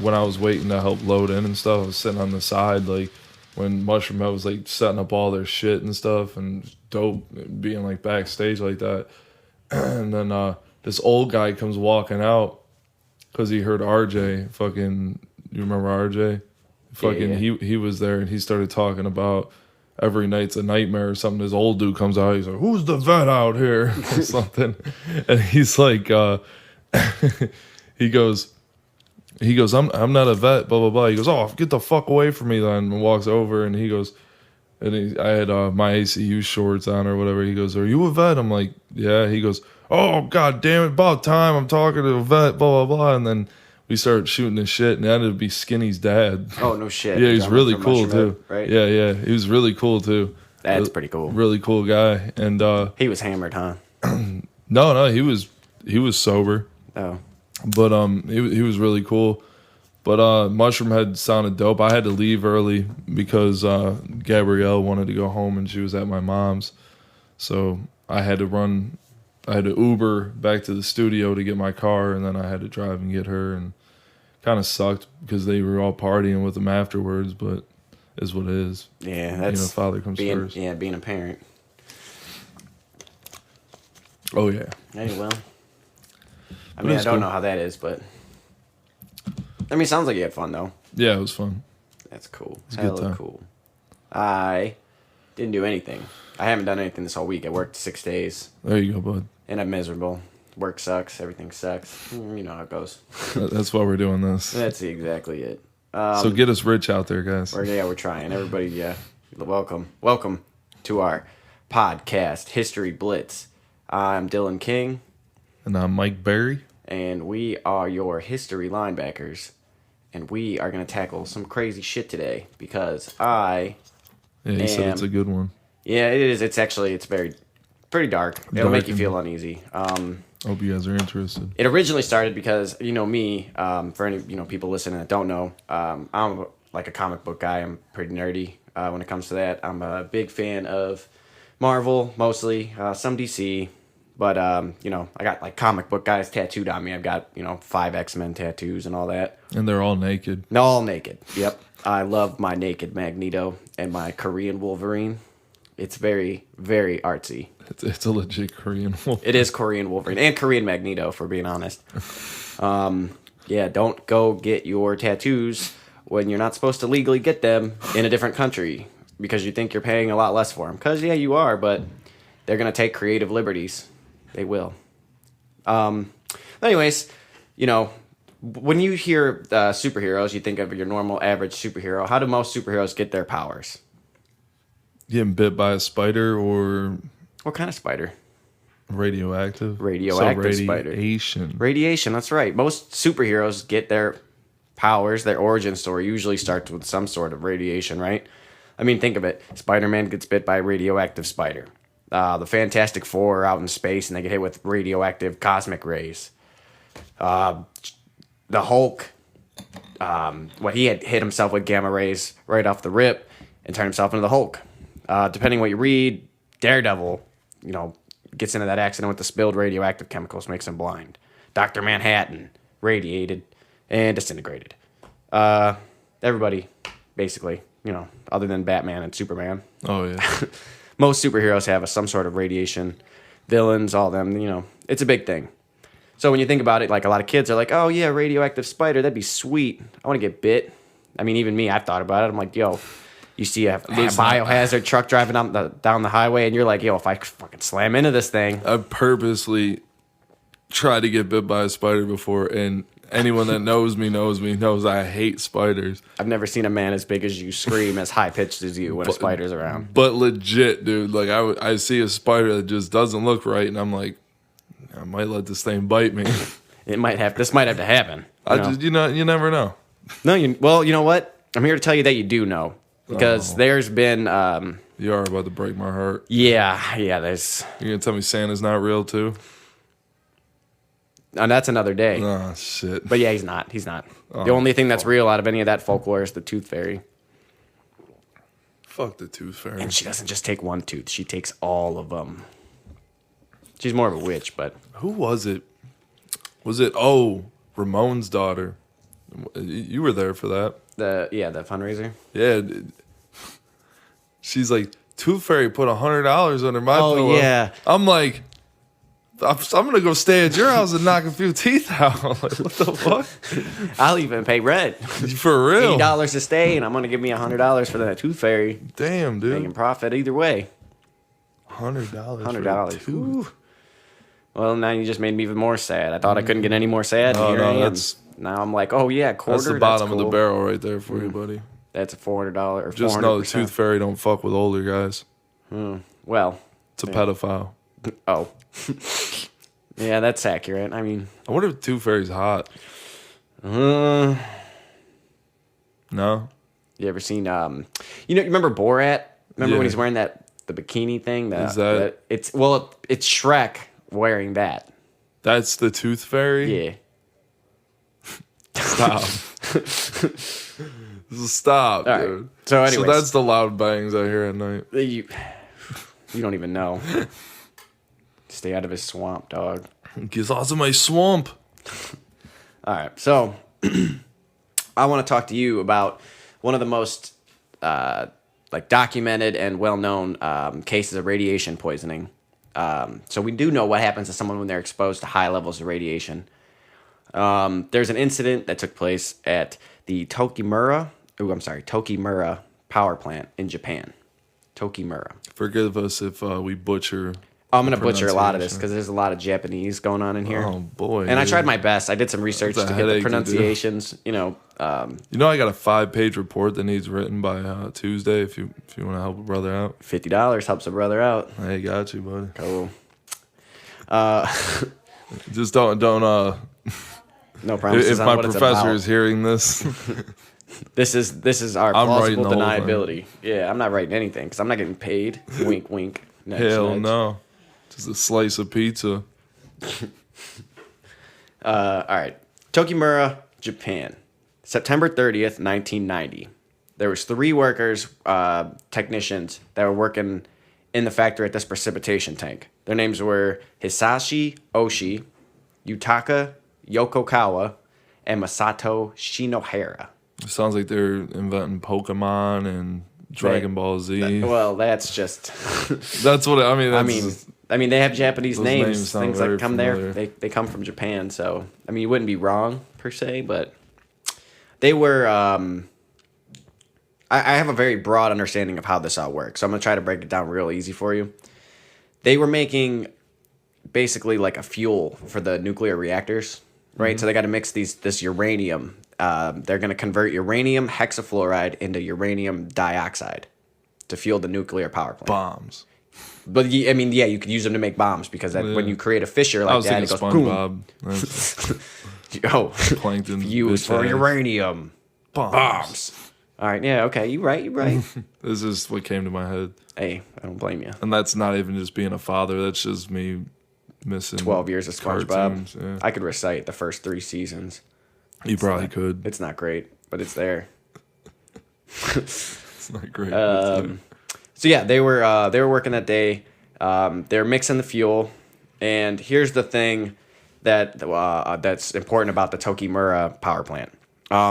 when I was waiting to help load in and stuff, I was sitting on the side, like, when Mushroom Head was, like, setting up all their shit and stuff, and Dope being, like, backstage like that. And then this old guy comes walking out because he heard RJ fucking, you remember RJ? Fucking, Yeah. he was there, and he started talking about every night's a nightmare or something. This old dude comes out, he's like, who's the vet out here? Or something. And he's like, he goes, I'm not a vet, blah, blah, blah. He goes, oh, get the fuck away from me then, and walks over, and he goes, I had my ACU shorts on or whatever. He goes, are you a vet? I'm like, yeah. He goes, oh, god damn it, about time I'm talking to a vet, blah, blah, blah. And then we started shooting this shit, and it ended up be Skinny's dad. Oh, no shit. Yeah, he's really cool, Mushroom too. Head, right? Yeah, he was really cool, too. That's pretty cool. Really cool guy. And He was hammered, huh? no, he was sober. Oh. But he was really cool. But Mushroom Head sounded dope. I had to leave early because Gabrielle wanted to go home and she was at my mom's. So I had to Uber back to the studio to get my car, and then I had to drive and get her, and kind of sucked because they were all partying with them afterwards, but is what it is. Yeah, that's father comes first. Yeah, being a parent. Oh yeah. Hey, well. I mean, I don't know how that is, but I mean, it sounds like you had fun though. Yeah, it was fun. That's cool. It's a good Hella time. cool. I didn't do anything. I haven't done anything this whole week. I worked 6 days, There you go, bud. and I'm miserable. Work sucks. Everything sucks. You know how it goes. That's why we're doing this. That's exactly it. So get us rich out there, guys. We're trying. Everybody, yeah. Welcome to our podcast, History Blitz. I'm Dylan King, And I'm Mike Berry. and we are your history linebackers. And we are going to tackle some crazy shit today because Yeah, he said it's a good one. Yeah, it is. It's pretty dark. It'll make you and- feel uneasy. Hope you guys are interested. It originally started because, me, for any, people listening that don't know, I'm like a comic book guy. I'm pretty nerdy when it comes to that. I'm a big fan of Marvel, mostly, some DC. But, I got like comic book guys tattooed on me. I've got, 5 X-Men tattoos and all that. And they're all naked. All naked. Yep. I love my naked Magneto and my Korean Wolverine. It's very, very artsy. It's a legit Korean wolf. It is Korean Wolverine and Korean Magneto, for being honest. Yeah, don't go get your tattoos when you're not supposed to legally get them in a different country because you think you're paying a lot less for them. Because, yeah, you are, but they're going to take creative liberties. They will. Anyways, when you hear superheroes, you think of your normal average superhero. How do most superheroes get their powers? Getting bit by a spider or What kind of spider? radioactive? Radioactive spider. Radiation. Radiation, that's right. Most superheroes get their powers, their origin story usually starts with some sort of radiation, right? I mean, think of it. Spider-Man gets bit by a radioactive spider. The Fantastic Four are out in space and they get hit with radioactive cosmic rays. The Hulk, he had hit himself with gamma rays right off the rip and turned himself into the Hulk. Depending what you read, Daredevil, gets into that accident with the spilled radioactive chemicals, makes him blind. Dr. Manhattan, radiated and disintegrated. Everybody, basically, other than Batman and Superman. Oh, yeah. Most superheroes have some sort of radiation. Villains, all them, it's a big thing. So when you think about it, like a lot of kids are like, oh yeah, radioactive spider, that'd be sweet. I want to get bit. I mean, even me, I've thought about it. I'm like, yo, you see a biohazard truck driving down the highway, and you're like, yo, if I fucking slam into this thing. I purposely tried to get bit by a spider before, and anyone that knows I hate spiders. I've never seen a man as big as you scream as high-pitched as you when a spider's around. But legit, dude, like I see a spider that just doesn't look right, and I'm like, I might let this thing bite me. This might have to happen. You never know. No, you know what? I'm here to tell you that you do know. Because there's been... You are about to break my heart. Yeah, there's... You're going to tell me Santa's not real, too? And that's another day. Oh, shit. But yeah, he's not. The only thing that's real out of any of that folklore is the Tooth Fairy. Fuck the Tooth Fairy. And she doesn't just take one tooth. She takes all of them. She's more of a witch, but... Who was it? Was it, Ramon's daughter? You were there for that. The fundraiser. Yeah. She's like, Tooth Fairy put $100 under my pillow. Yeah. I'm like, I'm gonna go stay at your house and knock a few teeth out. Like, what the fuck? I'll even pay rent. For real? $80 to stay, and I'm gonna give me $100 for that Tooth Fairy. Damn, dude. Making profit either way. $100. $100. Ooh. Well, now you just made me even more sad. I thought I couldn't get any more sad. No, Here no, I am. that's- Now I'm like, oh yeah, quarter. That's the bottom of the cool. barrel right there for you, buddy. That's a $400 or Just 400%. know the Tooth Fairy don't fuck with older guys. Well, It's a pedophile. oh, yeah, that's accurate. I mean, I wonder if Tooth Fairy's hot. uh, No? you ever seen you remember Borat? Remember Yeah. when he's wearing the bikini thing? Is that- it's Shrek wearing that. That's the Tooth Fairy? Yeah. Stop. Stop, All right. dude. So anyways. So that's the loud bangs I hear at night. You don't even know. Stay out of his swamp, dog. Get out of my swamp. All right, so I want to talk to you about one of the most documented and well-known cases of radiation poisoning. So we do know what happens to someone when they're exposed to high levels of radiation. There's an incident that took place at the Tokimura power plant in Japan. Tokimura. Forgive us if we butcher. I'm going to butcher a lot of this pronunciation. because there's a lot of Japanese going on in here. Oh, boy. And I dude. tried my best. I did some research to That's a get the headache to do. pronunciations. You know, I got a 5-page report that needs written by Tuesday. If you want to help a brother out, $50 helps a brother out. hey, got you, buddy. Cool. Just don't. No promises If on my what it's professor about. is hearing this, This is our I'm writing plausible the whole thing. deniability. Yeah, I'm not writing anything because I'm not getting paid. Wink, wink. Nudge, hell nudge. no. Just a slice of pizza. All right. Tokimura, Japan. September 30th, 1990. There was 3 workers, technicians, that were working in the factory at this precipitation tank. Their names were Hisashi Oshii, Yutaka Yokokawa, and Masato Shinohara. It sounds like they're inventing Pokemon and Dragon Ball Z. Well, that's just... That's what I mean. I mean, they have Japanese Those names. names sound Things very that come familiar. there, they come from Japan. So, I mean, you wouldn't be wrong per se, but they were. I have a very broad understanding of how this all works, so I'm gonna try to break it down real easy for you. They were making basically like a fuel for the nuclear reactors, right? Mm-hmm. So they got to mix this uranium. They're gonna convert uranium hexafluoride into uranium dioxide to fuel the nuclear power plant. bombs. But I mean, yeah, you could use them to make bombs because when you create a fissure I like was that, it thinking goes boom. SpongeBob. That's Oh, plankton. used for bitch ass. uranium bombs. All right, yeah, okay, you right. This is what came to my head, Hey, I don't blame you. and that's not even just being a father. That's just me missing 12 years of SpongeBob. cartoons, yeah. I could recite the first 3 seasons. You probably could. It's not great, but it's there. It's not great. So yeah, they were working that day. They're mixing the fuel, and here's the thing that's important about the Tokimura power plant.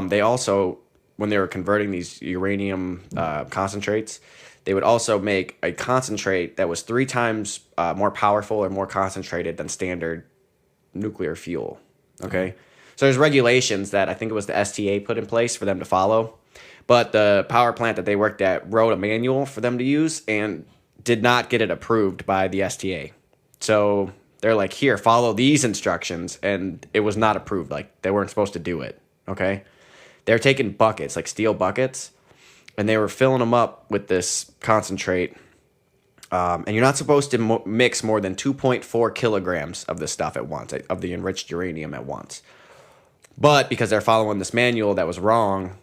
They also, when they were converting these uranium concentrates, they would also make a concentrate that was 3 times more powerful or more concentrated than standard nuclear fuel. Okay, so there's regulations that I think it was the STA put in place for them to follow. But the power plant that they worked at wrote a manual for them to use and did not get it approved by the STA. So they're like, here, follow these instructions. And it was not approved. Like, they weren't supposed to do it. Okay? They were taking buckets, like steel buckets, and they were filling them up with this concentrate. And you're not supposed to mix more than 2.4 kilograms of this stuff at once, of the enriched uranium at once. But because they're following this manual that was wrong,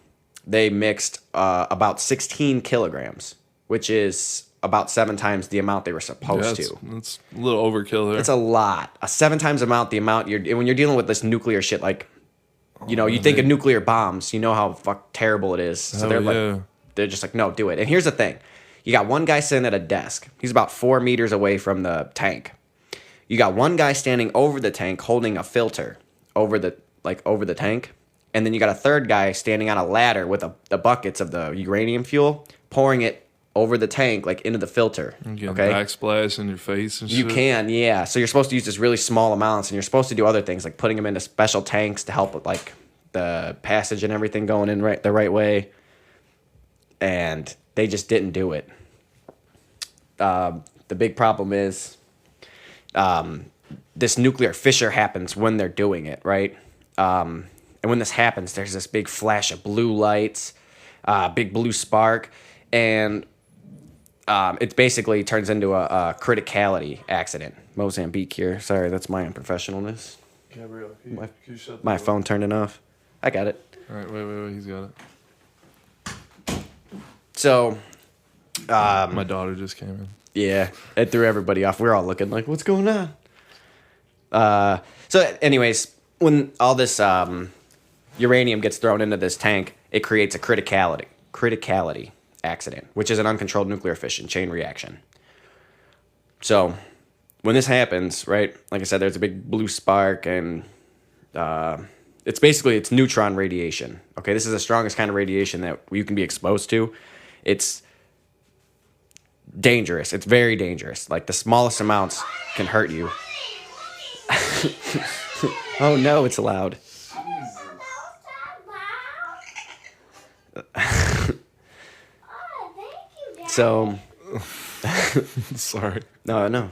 they mixed about 16 kilograms, which is about 7 times the amount they were supposed to. That's a little overkill there. It's a lot. 7 times the amount when you're dealing with this nuclear shit, like, you think of nuclear bombs, you know how terrible it is. So they're just like, no, do it. And here's the thing. You got one guy sitting at a desk. He's about 4 meters away from the tank. You got one guy standing over the tank holding a filter over the tank. and then you got a third guy standing on a ladder with the buckets of the uranium fuel, pouring it over the tank, like into the filter. You get Okay, backsplash in your face and shit. you can, yeah. So you're supposed to use this really small amounts, and you're supposed to do other things like putting them into special tanks to help with like the passage and everything going in the right way. And they just didn't do it. The big problem is this nuclear fissure happens when they're doing it, right? And when this happens, there's this big flash of blue lights, big blue spark, and it basically turns into a criticality accident. Mozambique here. Sorry, that's my unprofessionalness. Gabriel, can you shut My phone turning off. I got it. All right, wait. He's got it. So, My daughter just came in. yeah, it threw everybody off. We're all looking like, what's going on? So, anyways, when all this uranium gets thrown into this tank, it creates a criticality accident, which is an uncontrolled nuclear fission chain reaction. So, when this happens, right, like I said, there's a big blue spark, and it's neutron radiation. Okay, this is the strongest kind of radiation that you can be exposed to. It's dangerous. It's very dangerous. Like the smallest amounts can hurt you. Oh no, it's loud. So, Sorry. no.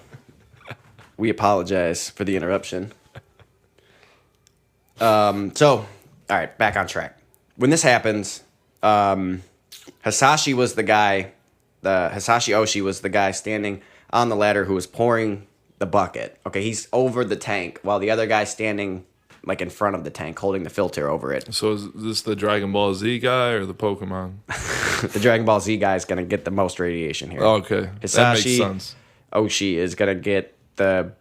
We apologize for the interruption. All right, back on track. When this happens, Hisashi Oshi was the guy standing on the ladder who was pouring the bucket. Okay, he's over the tank while the other guy's standing like in front of the tank holding the filter over it. So is this the Dragon Ball Z guy or the Pokemon? The Dragon Ball Z guy is going to get the most radiation here. Oh, okay. That makes Hisashi sense. Oshi is going to get a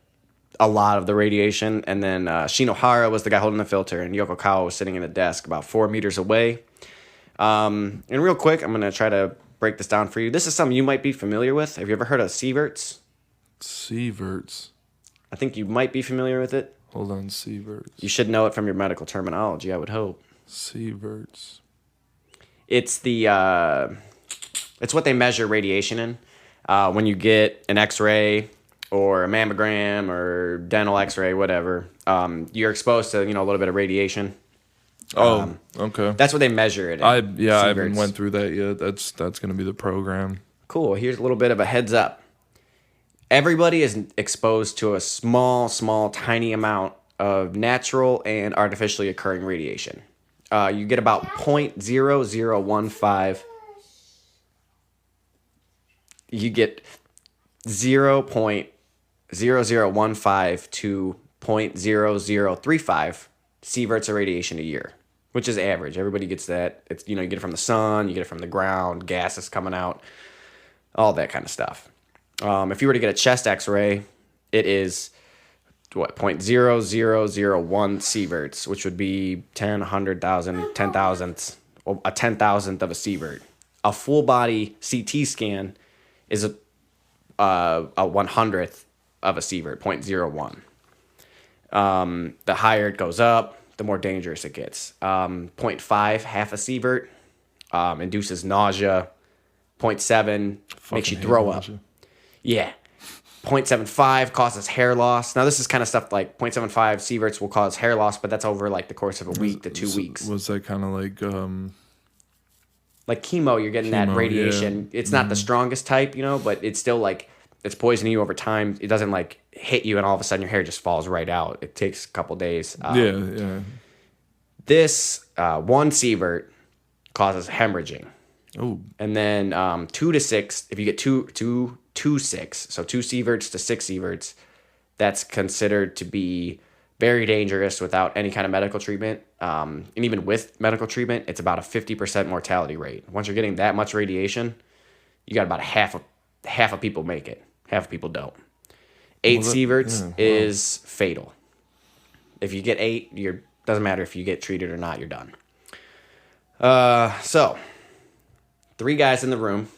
lot of the radiation, and then Shinohara was the guy holding the filter, and Yoko Kawa was sitting in a desk about 4 meters away. And real quick, I'm going to try to break this down for you. This is something you might be familiar with. Have you ever heard of sieverts? Sieverts. I think you might be familiar with it. Hold on, sieverts. You should know it from your medical terminology, I would hope. Sieverts. It's it's what they measure radiation in. When you get an X-ray or a mammogram or dental X-ray, whatever, you're exposed to a little bit of radiation. Oh, okay. That's what they measure it in. I haven't Sieverts. went through that yet. That's gonna be the program. Cool. Here's a little bit of a heads up. Everybody is exposed to a small, tiny amount of natural and artificially occurring radiation. You get about 0.0015. You get 0.0015 to 0.0035 sieverts of radiation a year, which is average. Everybody gets that. It's you get it from the sun, you get it from the ground, gases coming out, all that kind of stuff. If you were to get a chest X-ray, it is 0.0001 sieverts, which would be 10, 100,000, 10,000th, a 10,000th of a sievert. A full body CT scan is a 100th of a sievert, 0.01. The higher it goes up, the more dangerous it gets. 0.5, half a sievert, induces nausea. 0.7 makes you throw up. Nausea. Yeah. 0.75 causes hair loss. Now, this is kind of stuff like 0.75 sieverts will cause hair loss, but that's over like the course of a week to 2 weeks. Was that kind of Like chemo, you're getting that Chemo, radiation. yeah. It's not the strongest type, but it's still like it's poisoning you over time. It doesn't like hit you and all of a sudden your hair just falls right out. It takes a couple days. yeah. This one sievert causes hemorrhaging. Oh, And then 2 to 6, if you get 2 to 6, so 2 sieverts to 6 sieverts, that's considered to be very dangerous without any kind of medical treatment. And even with medical treatment, it's about a 50% mortality rate. Once you're getting that much radiation, you got about half of people make it. Half of people don't. 8 sieverts is fatal. If you get 8, doesn't matter if you get treated or not, you're done. So 3 guys in the room.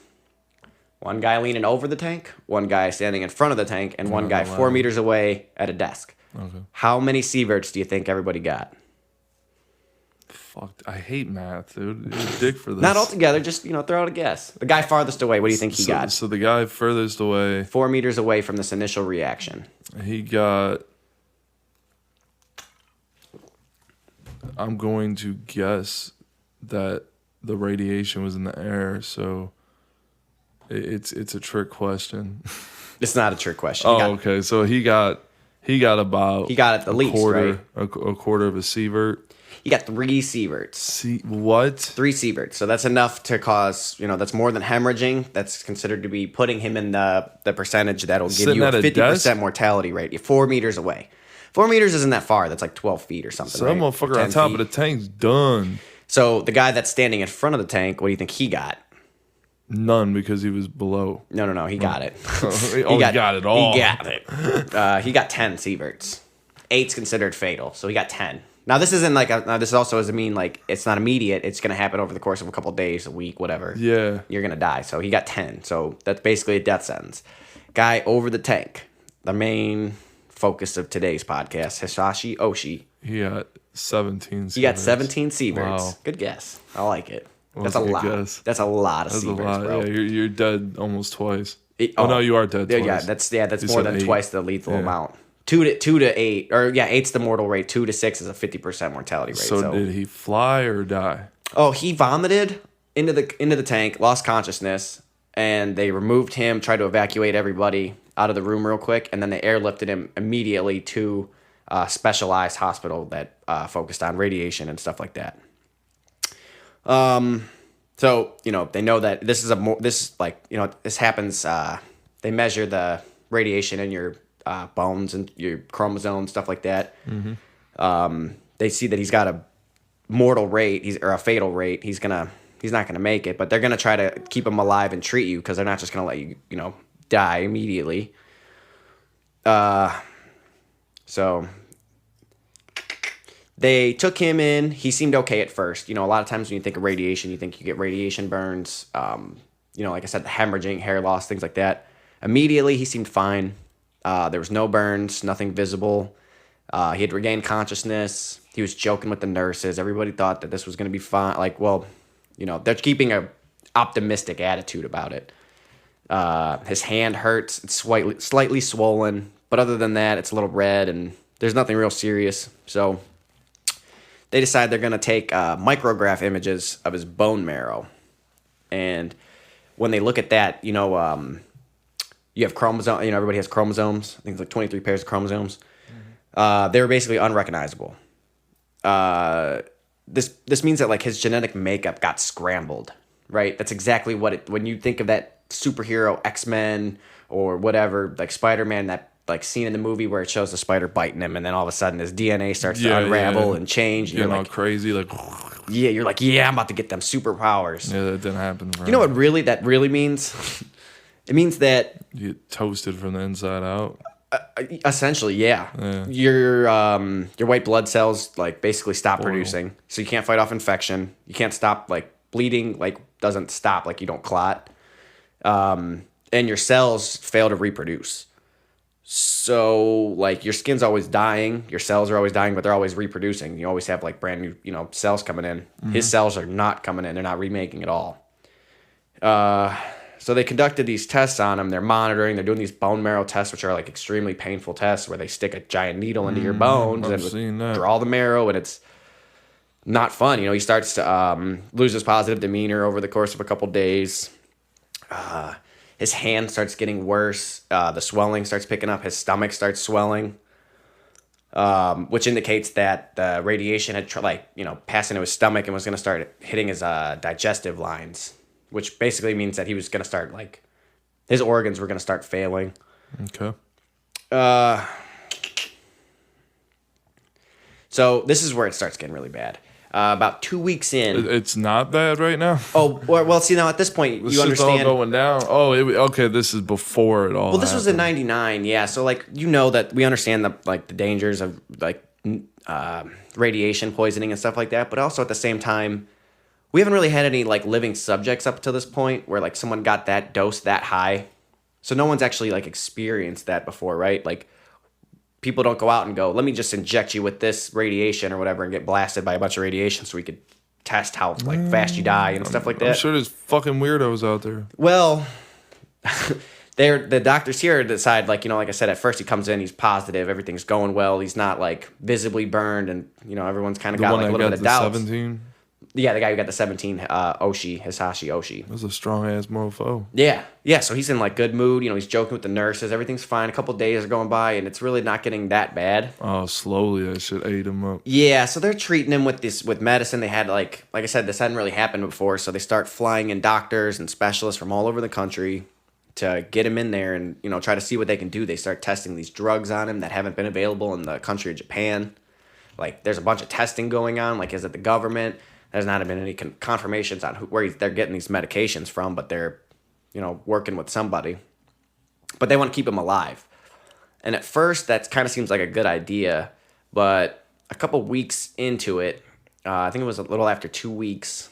One guy leaning over the tank, one guy standing in front of the tank, and one guy 4 meters away at a desk. okay. How many sieverts do you think everybody got? Fuck, I hate math, dude. You're a dick for this. Not altogether, just, throw out a guess. The guy farthest away, what do you think he got? So the guy furthest away, 4 meters away from this initial reaction. he got. I'm going to guess that the radiation was in the air, so it's a trick question. It's not a trick question. Okay. So he got about He got it the least, quarter, right? a quarter of a sievert. He got 3 sieverts. See what? 3 sieverts. So that's enough to cause, that's more than hemorrhaging. That's considered to be putting him in the percentage that'll give Sitting you a at a 50% desk? mortality rate. You're 4 meters away. 4 meters isn't that far. That's like 12 feet or something. So that right? motherfucker 10 on top feet. of the tank's done. So the guy that's standing in front of the tank, what do you think he got? None because he was below. No, he got it. He got it all. He got it. He got 10 sieverts. 8's considered fatal, so he got 10. Now this isn't like this also doesn't mean like it's not immediate. It's gonna happen over the course of a couple of days, a week, whatever. Yeah. You're gonna die. So he got 10. So that's basically a death sentence. Guy over the tank, the main focus of today's podcast, Hisashi Oshi. He got 17. He got 17 sieverts. Wow. Good guess. I like it. That's That's a a good lot. guess. That's a lot of That's a sieverts, lot. bro. Yeah, you're dead almost twice. Oh, no, you are dead twice. Yeah, that's You more said than 8. twice the lethal Yeah. amount. 2 to 8, or 8's the mortal rate. 2 to 6 is a 50% mortality rate. So did he fly or die? Oh, he vomited into the tank, lost consciousness, and they removed him, tried to evacuate everybody out of the room real quick, and then they airlifted him immediately to a specialized hospital that focused on radiation and stuff like that. So they know that this happens. They measure the radiation in your bones and your chromosomes, stuff like that. Mm-hmm. They see that he's got a mortal rate, or a fatal rate. He's not gonna make it, but they're gonna try to keep him alive and treat you because they're not just gonna let you, die immediately. So they took him in. He seemed okay at first. A lot of times when you think of radiation, you think you get radiation burns. Like I said, the hemorrhaging, hair loss, things like that. Immediately, he seemed fine. There was no burns, nothing visible. He had regained consciousness. He was joking with the nurses. Everybody thought that this was going to be fine. They're keeping a optimistic attitude about it. His hand hurts. It's slightly swollen. But other than that, it's a little red, and there's nothing real serious. So they decide they're going to take micrograph images of his bone marrow. And when they look at that, you have chromosomes. Everybody has chromosomes. I think it's like 23 pairs of chromosomes. Mm-hmm. They were basically unrecognizable. This means that like his genetic makeup got scrambled, right? That's exactly what when you think of that superhero X-Men or whatever, like Spider-Man, that like scene in the movie where it shows the spider biting him, and then all of a sudden his DNA starts to unravel and change. And You're you're all like crazy, like you're like, I'm about to get them superpowers. yeah, that didn't happen. You know what that really means? It means that You get toasted from the inside out. essentially, yeah. Your white blood cells like basically stop producing, so you can't fight off infection. You can't stop like bleeding, like doesn't stop, like you don't clot, and your cells fail to reproduce. So like your skin's always dying, your cells are always dying, but they're always reproducing. You always have like brand new, cells coming in. Mm-hmm. His cells are not coming in; they're not remaking at all. So they conducted these tests on him. They're monitoring. They're doing these bone marrow tests, which are like extremely painful tests where they stick a giant needle into your bones and draw the marrow, and it's not fun. He starts to lose his positive demeanor over the course of a couple days. His hand starts getting worse. The swelling starts picking up. His stomach starts swelling, which indicates that the radiation had passed into his stomach and was going to start hitting his digestive lines, which basically means that he was going to start his organs were going to start failing. Okay. So this is where it starts getting really bad. About 2 weeks in. It's not bad right now. Oh, well, see, now at this point, you understand. All going down. Oh, okay. This is before it all. Well, this was in '99, yeah. So, that we understand the dangers of radiation poisoning and stuff like that. But also at the same time, we haven't really had any living subjects up to this point where someone got that dose that high. So no one's actually experienced that before, right? people don't go out and go, let me just inject you with this radiation or whatever and get blasted by a bunch of radiation so we could test how like fast you die and stuff like that. I'm sure there's fucking weirdos out there. Well, the doctors here decide, like, like I said, at first he comes in, he's positive, everything's going well, he's not like visibly burned, and everyone's kind of got like a little bit of doubts. 17. Yeah, the guy who got the 17, Hisashi Oshi. That's a strong ass mofo. Yeah. So he's in like good mood. He's joking with the nurses. Everything's fine. A couple days are going by, and it's really not getting that bad. Oh, slowly that shit ate him up. Yeah. So they're treating him with medicine. They had like I said, this hadn't really happened before. So they start flying in doctors and specialists from all over the country to get him in there and try to see what they can do. They start testing these drugs on him that haven't been available in the country of Japan. Like there's a bunch of testing going on. Like, is it the government? There's not been any confirmations on where they're getting these medications from, but they're, working with somebody. But they want to keep him alive. And at first, that kind of seems like a good idea. But a couple weeks into it, I think it was a little after 2 weeks,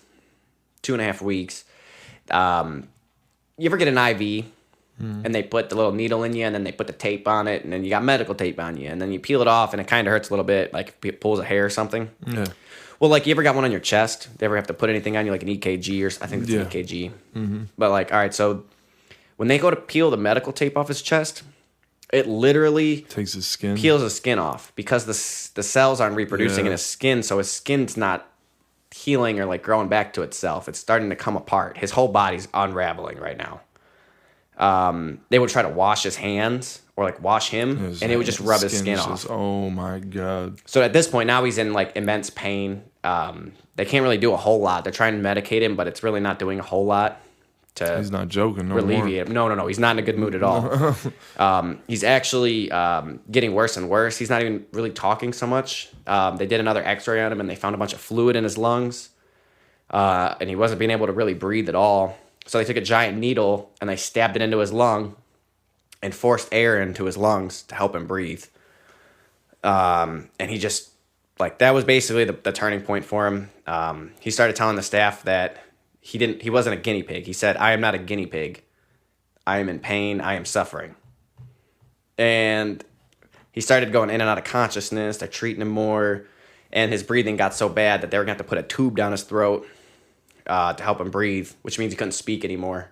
2.5 weeks, you ever get an IV and they put the little needle in you and then they put the tape on it and then you got medical tape on you and then you peel it off and it kind of hurts a little bit, like if it pulls a hair or something? Yeah. Well, like, you ever got one on your chest? Do you ever have to put anything on you, like an EKG or I think it's an EKG. Mm-hmm. But, like, all right, so when they go to peel the medical tape off his chest, it literally takes his skin, peels his skin off because the cells aren't reproducing in his skin, so his skin's not healing or, like, growing back to itself. It's starting to come apart. His whole body's unraveling right now. They would try to wash his hands or like wash him, and it would just rub his skin off. Oh my god! So at this point, now he's in like immense pain. They can't really do a whole lot. They're trying to medicate him, but it's really not doing a whole lot to. He's not joking. No alleviate him. No. He's not in a good mood at all. He's actually getting worse and worse. He's not even really talking so much. They did another X-ray on him, and they found a bunch of fluid in his lungs, and he wasn't being able to really breathe at all. So they took a giant needle and they stabbed it into his lung and forced air into his lungs to help him breathe. And he just, like, that was basically the turning point for him. He started telling the staff that he wasn't a guinea pig. He said, "I am not a guinea pig. I am in pain. I am suffering." And he started going in and out of consciousness. They're treating him more. And his breathing got so bad that they were going to have to put a tube down his throat to help him breathe, which means he couldn't speak anymore.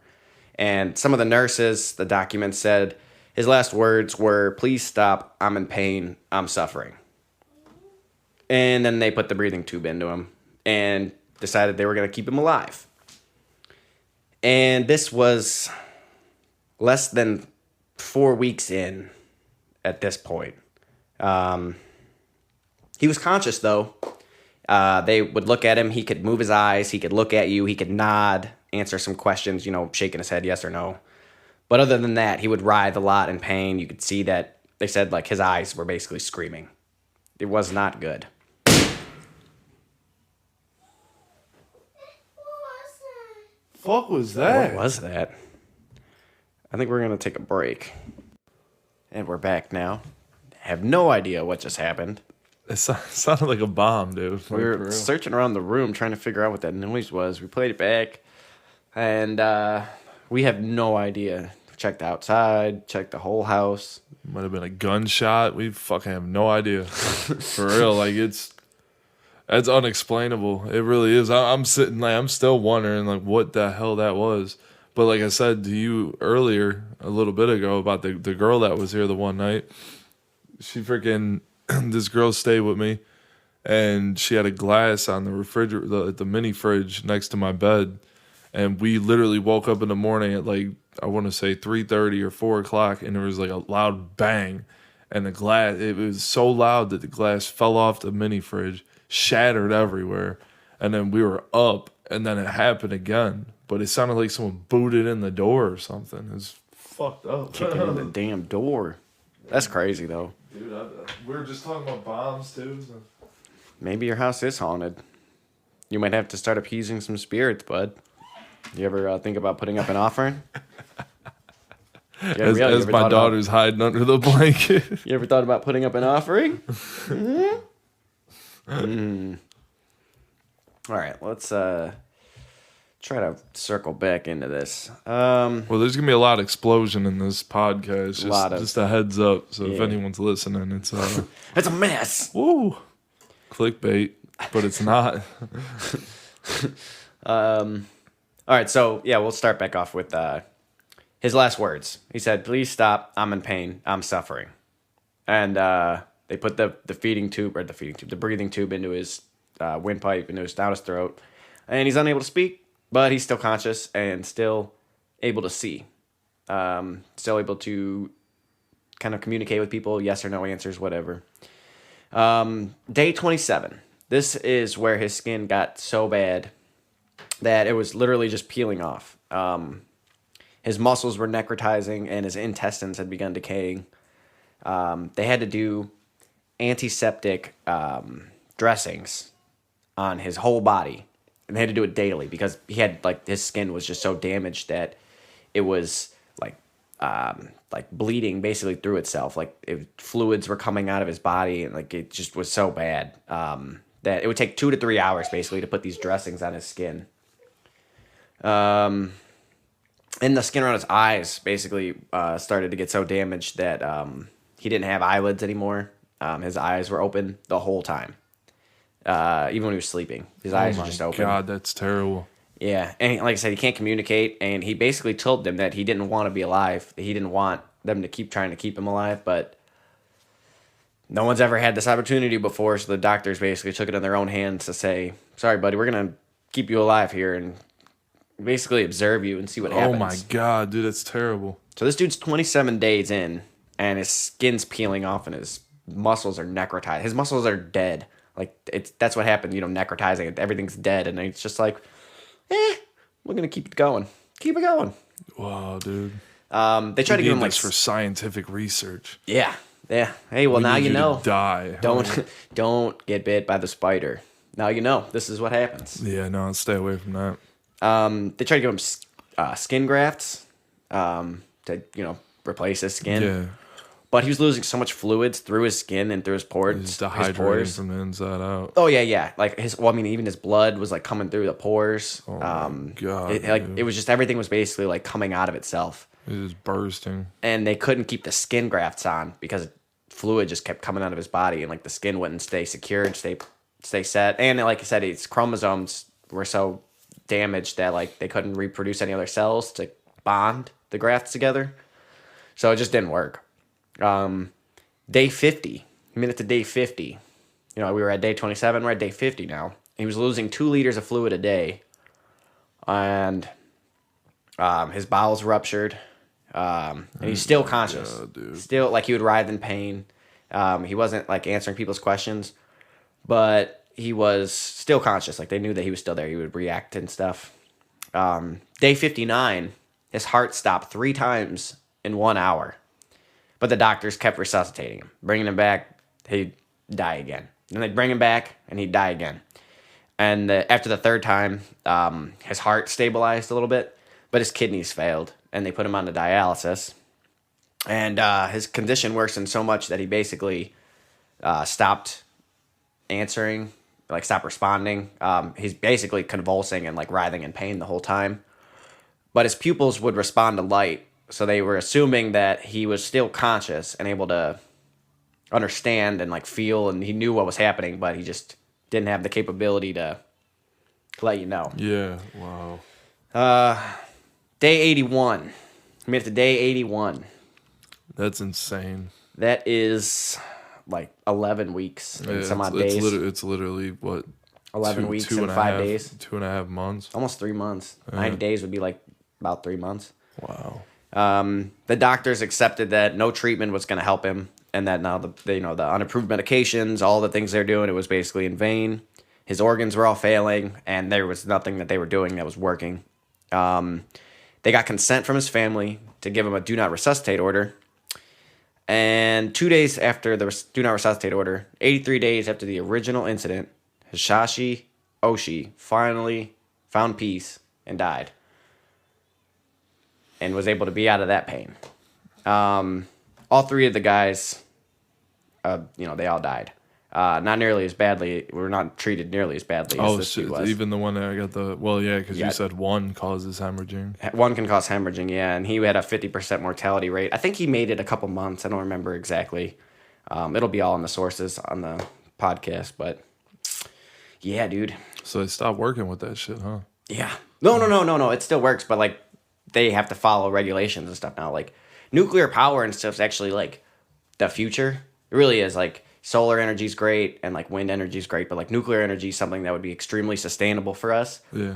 And some of the nurses, the document said, his last words were, "Please stop. I'm in pain. I'm suffering." And then they put the breathing tube into him and decided they were going to keep him alive. And this was less than 4 weeks in at this point. He was conscious, though. They would look at him. He could move his eyes. He could look at you. He could nod, answer some questions, shaking his head yes or no. But other than that, he would writhe a lot in pain. You could see that they said, like, his eyes were basically screaming. It was not good. Fuck was that? What was that? I think we're going to take a break. And we're back now. Have no idea what just happened. It sounded like a bomb, dude. We were searching around the room trying to figure out what that noise was. We played it back, and we have no idea. We checked outside, checked the whole house. Might have been a gunshot. We fucking have no idea. For real, like it's unexplainable. It really is. I'm sitting like I'm still wondering like what the hell that was. But like I said to you earlier, a little bit ago about the girl that was here the one night, she freaking. This girl stayed with me, and she had a glass on the refrigerator, the mini fridge next to my bed, and we literally woke up in the morning at like I want to say 3:30 or 4 o'clock, and there was like a loud bang, and the glass it was so loud that the glass fell off the mini fridge, shattered everywhere, and then we were up, and then it happened again, but it sounded like someone booted in the door or something. It's fucked up. Kicking in the damn door. That's crazy though. Dude, we were just talking about bombs, too. So. Maybe your house is haunted. You might have to start appeasing some spirits, bud. You ever think about putting up an offering? As my daughter's hiding under the blanket. You ever thought about putting up an offering? All right, let's try to circle back into this. Well, there's gonna be a lot of explosion in this podcast. Just a heads up. So if anyone's listening, it's it's a mess. Woo, clickbait, but it's not. All right, so yeah, we'll start back off with his last words. He said, "Please stop. I'm in pain. I'm suffering." And they put the breathing tube into his windpipe down his throat, and he's unable to speak, but he's still conscious and still able to see, still able to kind of communicate with people, yes or no answers, whatever. Day 27. This is where his skin got so bad that it was literally just peeling off. His muscles were necrotizing and his intestines had begun decaying. They had to do antiseptic dressings on his whole body, and they had to do it daily because he had his skin was just so damaged that it was like bleeding basically through itself. Fluids were coming out of his body, and it just was so bad that it would take 2 to 3 hours basically to put these dressings on his skin. And the skin around his eyes basically started to get so damaged that he didn't have eyelids anymore. His eyes were open the whole time. Even when he was sleeping, his eyes were just open. Oh my God, that's terrible. Yeah, and like I said, he can't communicate, and he basically told them that he didn't want to be alive. He didn't want them to keep trying to keep him alive, but no one's ever had this opportunity before, so the doctors basically took it in their own hands to say, "Sorry, buddy, we're going to keep you alive here and basically observe you and see what happens." Oh my God, dude, that's terrible. So this dude's 27 days in, and his skin's peeling off, and his muscles are necrotized. His muscles are dead. That's what happened, necrotizing. Everything's dead, and it's just we're gonna keep it going. Keep it going. Wow, dude. They try to give him for scientific research. Yeah. Hey, well, now you know. Die. Don't get bit by the spider. Now you know. This is what happens. Yeah, no, stay away from that. They try to give him skin grafts to replace his skin. Yeah. But he was losing so much fluids through his skin and through his pores. He's dehydrated from the inside out. Oh yeah. Even his blood was coming through the pores. Oh my God. It was just everything was basically coming out of itself. It was bursting. And they couldn't keep the skin grafts on because fluid just kept coming out of his body, and the skin wouldn't stay secured, stay set. And like I said, his chromosomes were so damaged that they couldn't reproduce any other cells to bond the grafts together. So it just didn't work. Day 50. He made it to day 50. We were at day 27. We're at day 50 now. He was losing 2 liters of fluid a day. And his bowels ruptured. And he's still conscious. Yeah, dude. Still, he would writhe in pain. He wasn't, answering people's questions. But he was still conscious. They knew that he was still there. He would react and stuff. Day 59, his heart stopped 3 times in 1 hour. But the doctors kept resuscitating him. Bringing him back, he'd die again. Then they'd bring him back, and he'd die again. And after the 3rd time, his heart stabilized a little bit, but his kidneys failed, and they put him on the dialysis. And his condition worsened so much that he basically stopped answering, stopped responding. He's basically convulsing and writhing in pain the whole time. But his pupils would respond to light. So they were assuming that he was still conscious and able to understand and feel, and he knew what was happening, but he just didn't have the capability to let you know. Yeah, wow. Day 81. He made it to day 81. That's insane. That is 11 weeks and some odd days. It's literally what? 11 weeks and 5 days. 2.5 months. Almost 3 months. 90 days would be about 3 months. Wow. The doctors accepted that no treatment was going to help him, and that now the unapproved medications, all the things they're doing, it was basically in vain. His organs were all failing, and there was nothing that they were doing that was working. They got consent from his family to give him a do not resuscitate order. And 2 days after the do not resuscitate order, 83 days after the original incident, Hisashi Oshii finally found peace and died. And was able to be out of that pain. All 3 of the guys, they all died. Not nearly as badly. We're not treated nearly as badly as Oh this shit! dude was. Even the one that I got the because Yeah. you said one causes hemorrhaging. One can cause hemorrhaging, yeah, and he had a 50% mortality rate. I think he made it a couple months. I don't remember exactly. It'll be all in the sources on the podcast, but yeah, dude. So they stopped working with that shit, huh? Yeah. No. It still works, but like they have to follow regulations and stuff now. Like nuclear power and stuff's actually like the future. It really is. Like solar energy is great and like wind energy is great, but like nuclear energy is something that would be extremely sustainable for us. Yeah.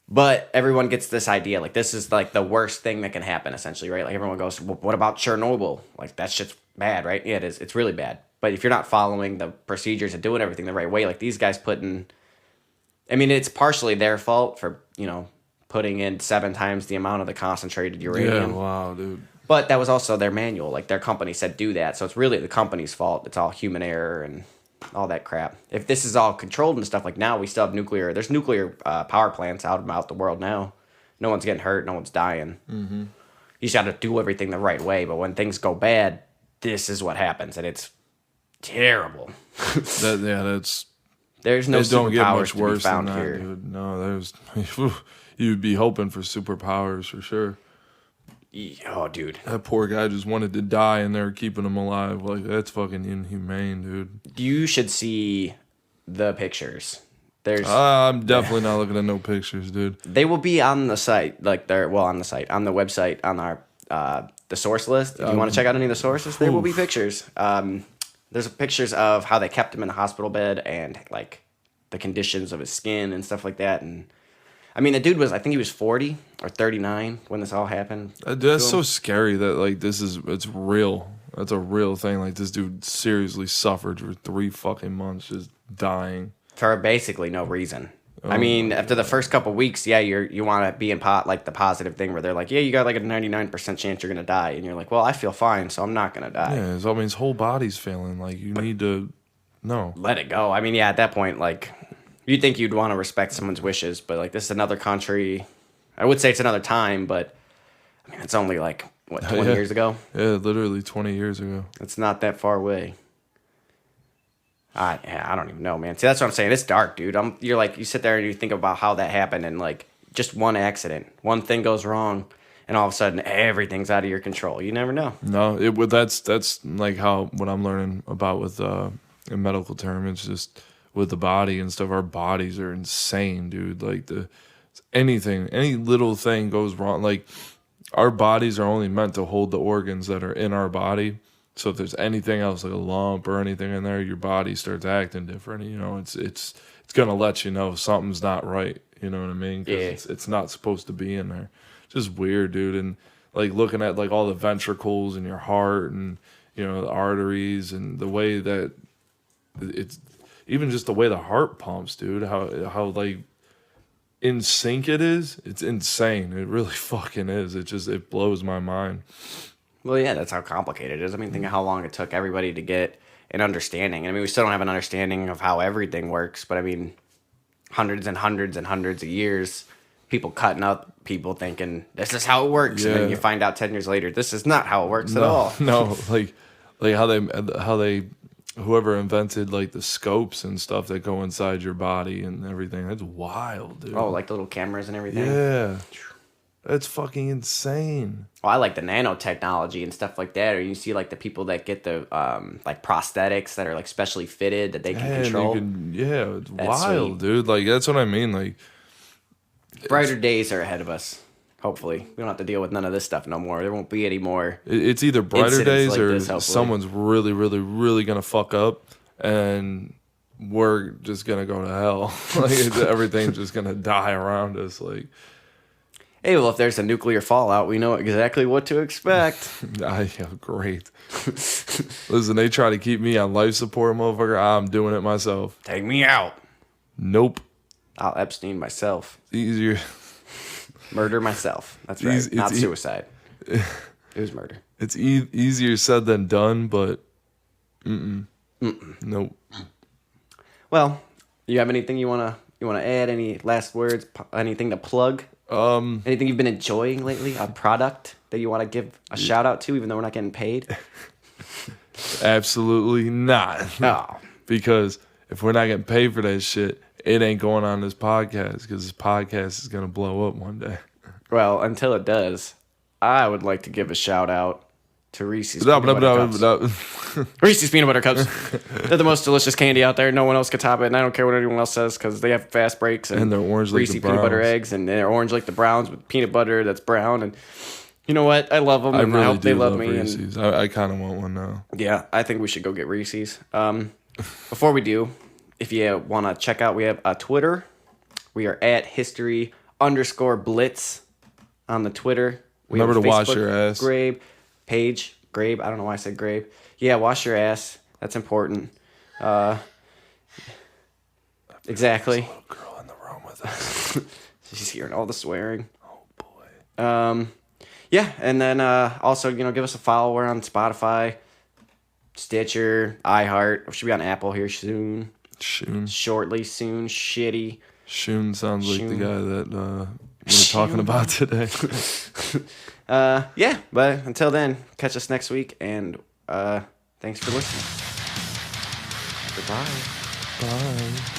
But everyone gets this idea, like this is like the worst thing that can happen, essentially, right? Like everyone goes, well, what about Chernobyl? Like that shit's bad, right? Yeah, it is. It's really bad. But if you're not following the procedures and doing everything the right way, like these guys I mean, it's partially their fault for, putting in 7 times the amount of the concentrated uranium. Yeah. Wow, dude. But that was also their manual. Like their company said do that. So it's really the company's fault. It's all human error and all that crap. If this is all controlled and stuff, like now we still have nuclear. There's nuclear power plants out about the world now. No one's getting hurt. No one's dying. Mm-hmm. You just got to do everything the right way. But when things go bad, this is what happens. And it's terrible. That's... There's no It don't get superpowers much to be worse than found that, here. dude. No, there's... You'd be hoping for superpowers for sure. Oh, dude. That poor guy just wanted to die and they're keeping him alive. Like, that's fucking inhumane, dude. You should see the pictures. There's I'm definitely not looking at no pictures, dude. They will be on the site, like they're on the site, on the website, on our the source list. If you want to check out any of the sources, there will be pictures. There's pictures of how they kept him in the hospital bed and like the conditions of his skin and stuff like that. And I mean, the dude I think he was 40 or 39 when this all happened. That's so scary that, like, it's real. That's a real thing. Like, this dude seriously suffered for 3 fucking months just dying. For basically no reason. I mean, after the first couple weeks, yeah, you want to be in like the positive thing where they're like, yeah, you got like a 99% chance you're gonna die, and you're like, well, I feel fine, so I'm not gonna die. Yeah, so, I mean, his whole body's failing. Like, you need to... No. Let it go. I mean, yeah, at that point, like, you'd think you'd want to respect someone's wishes, but like, this is another country. I would say it's another time, but I mean, it's only like what 20 years ago. Yeah, literally 20 years ago. It's not that far away. I don't even know, man. See, that's what I'm saying. It's dark, dude. You're like, you sit there and you think about how that happened, and like, just one accident, one thing goes wrong, and all of a sudden everything's out of your control. You never know. No, that's like how what I'm learning about with in medical term. It's just with the body and stuff. Our bodies are insane, dude. Like any little thing goes wrong. Like our bodies are only meant to hold the organs that are in our body. So if there's anything else, like a lump or anything in there, your body starts acting different. It's gonna let you know something's not right. You know what I mean? 'Cause Yeah. it's not supposed to be in there. Just weird, dude. And like looking at like all the ventricles in your heart and the arteries and the way that it's even just the way the heart pumps, dude. How like in sync it is. It's insane. It really fucking is. It blows my mind. Well, yeah, that's how complicated it is. I mean, think of how long it took everybody to get an understanding. I mean, we still don't have an understanding of how everything works, but I mean, hundreds and hundreds and hundreds of years, people cutting up people thinking this is how it works, and then Yeah. you find out 10 years later this is not how it works at all. No, like how they whoever invented like the scopes and stuff that go inside your body and everything. That's wild, dude. Oh, like the little cameras and everything. yeah. That's fucking insane. Well, I like the nanotechnology and stuff like that. Or you see like the people that get the like prosthetics that are like specially fitted that they can And control. it's That's wild, sweet. dude. Like that's what I mean. Like Brighter days are ahead of us. Hopefully, we don't have to deal with none of this stuff no more. There won't be any more. it's either brighter Incidents days like or this, hopefully. someone's really, really, really gonna fuck up, and we're just gonna go to hell. Like everything's just gonna die around us. Like Hey, well, if there's a nuclear fallout, we know exactly what to expect. great. Listen, they try to keep me on life support, motherfucker. I'm doing it myself. Take me out. Nope. I'll Epstein myself. Easier. Murder myself. That's right. It's Not suicide. It was murder. It's easier said than done, but nope. Well, you have anything you wanna add? Any last words? Anything to plug? Anything you've been enjoying lately? A product that you want to give a shout out to, even though we're not getting paid? Absolutely not. Oh, because if we're not getting paid for that shit, it ain't going on this podcast because this podcast is gonna blow up one day. Well, until it does, I would like to give a shout out to Reese's Peanut Butter Cups. Reese's Peanut Butter Cups. They're the most delicious candy out there. No one else can top it, and I don't care what anyone else says because they have fast breaks And they're orange like Reese's the peanut butter Browns. eggs, and they're orange like the Browns with peanut butter that's brown. And you know what? I love them, and I really hope they do love me. And Reese's. I kind of want one now. yeah, I think we should go get Reese's. Before we do, if you want to check out, we have a Twitter. We are at history_blitz on the Twitter. We Remember have to a wash Facebook your ass. Grabe page. Grabe. I don't know why I said Grabe. Yeah, wash your ass. That's important. Exactly. Little girl in the room with us. She's hearing all the swearing. Oh boy. Yeah, and then also, give us a follow. We're on Spotify, Stitcher, iHeart. We should be on Apple here soon. Shun. Shortly, soon. Shitty. Shun sounds like the Shun. guy that we were talking about today. Yeah, but until then, catch us next week, and thanks for listening. Goodbye. Bye.